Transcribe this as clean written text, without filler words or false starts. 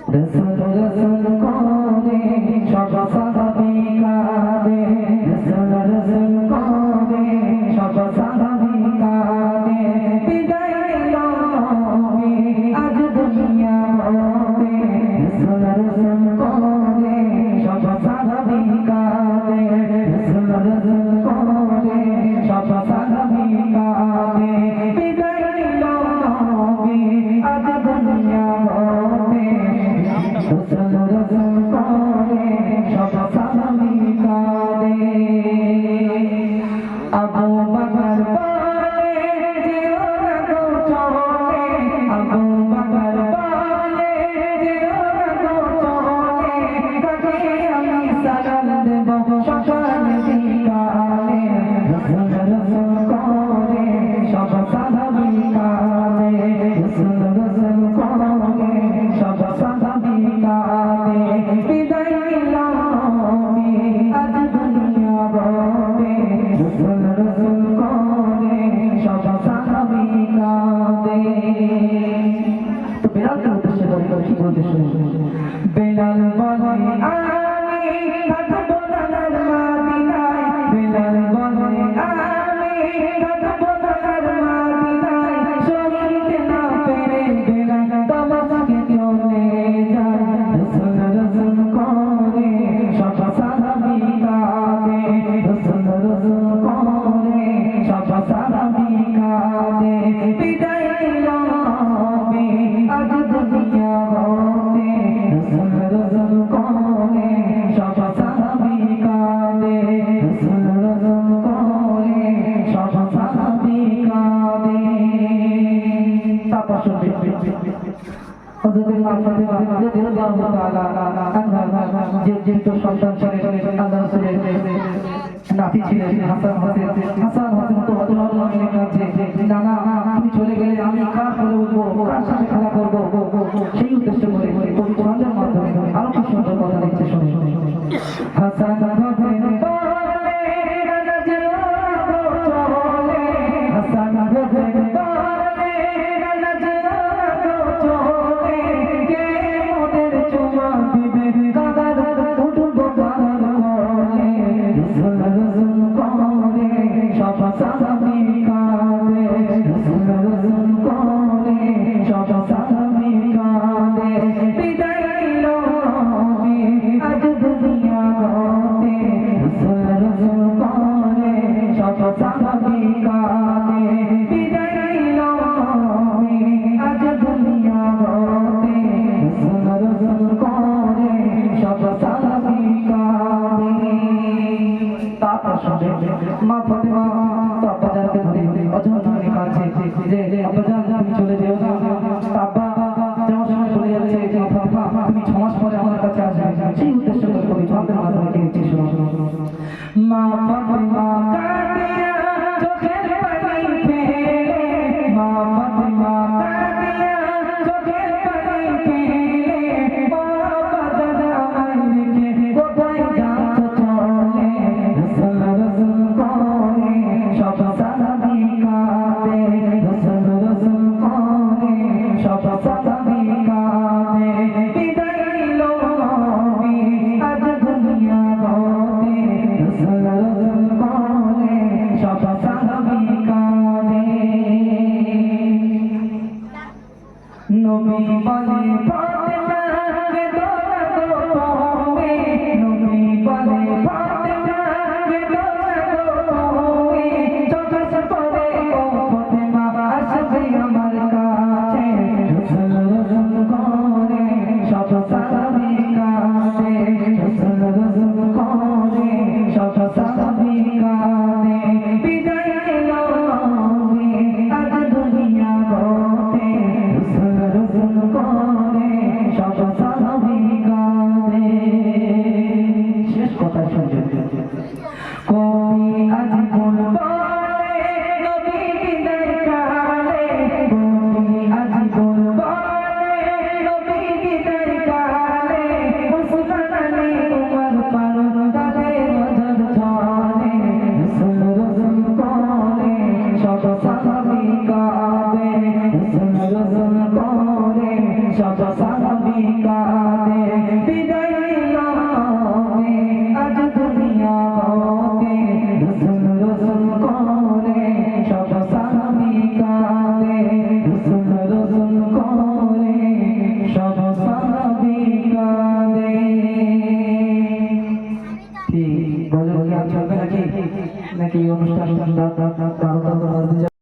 रसूल रसूल करे सब साहाबी कादे रसूल रसूल करे सब साहाबी कादे विदाय दिलो नबी आज दुनिया होते रसूल रसूल करे सब साहाबी कादे रसूल रसूल करे सब साहाबी कादे विदाय दिलो नबी आज दुनिया होते रसूल रसूल करे सब साहाबी कादे अबू बकर बोले जियो ना गो चले अबू बकर बोले जियो ना गो चले कटे আমি সালাম দেব সকাল বিকালে রसूल रसूल करे सब साहाबी कादे रसूल रसूल करे सब साहाबी कादे विदाय दिलो नबी आज दुनिया होते रसूल रसूल करे सब साहाबी कादे तो बिलाल के उद्देश्य কি বলতে শুনুন বেলাল বলে আমি থাকবো না মদিনায় বেলাল বলে আমি থাকবো না মদিনায় শহীদ না পেরে বেলাল দমস্কে চলে যায় রसूल रसूल करे सब साहाबी कादे रसूल रसूल करे सब साहाबी कादे विदाय दिलो नबी आज दुनिया होते रसूल रसूल करे सब साहाबी कादे रसूल रसूल करे सब साहाबी कादे তাপস হযরত মা ফাতেমা রাদিয়াল্লাহু তাআলা আনহা যে সন্তান ছিলেন আল্লাহ রাসূলের নাতি ছিলেন হাসান হোসেন তো আল্লাহর কাছে নানা তুমি চলে গেলে আমি কার করে উঠবো কার সাথে খেলা করব সেই উদ্দেশ্য করে কোরআনের মাধ্যমে আরো কি সুন্দর কথা লিখতে শুনে হাসান হোসেন বলে নানা যেও গো চলে হাসান হোসেন বলে নানা যেও গো চলে কে মোদের চুমা দিবে কাদার উঠবো কাদার বলে রसूल रसूल करे सब साहाबी कादे रसूल रसूल करे सब साहाबी कादे विदाय दिलो नबी आज दुनिया होते रसूल रसूल करे सब साहाबी कादे विदाय दिलो नबी आज दुनिया होते रसूल रसूल करे सब साहाबी कादे তারপর মা ফাতেমা তো আব্বাজানকে ধরে অজন্তাকে কাছে যে আব্বাজান তুমি চলে যেও না আব্বা যেমন সময় চলে যাচ্ছে তুমি 6 মাস পরে আমার কাছে আসবে সেই উদ্দেশ্য করে কবি তোমাদের মাধ্যমে লিখেছি শোনো মা ফাতেমা কাঁদিয়া চোখের পানি ফেলে মা ফাতেমা কাঁদিয়া চোখের পানি ফেলে আব্বাজান আমায় রেখে কোথায় যাচ্ছ চলে रसूल रसूल करे सब साहाबी कादे रसूल रसूल करे सब साहाबी कादे विदाय दिलो नबी आज दुनिया होते रसूल रसूल करे এই অনুষ্ঠান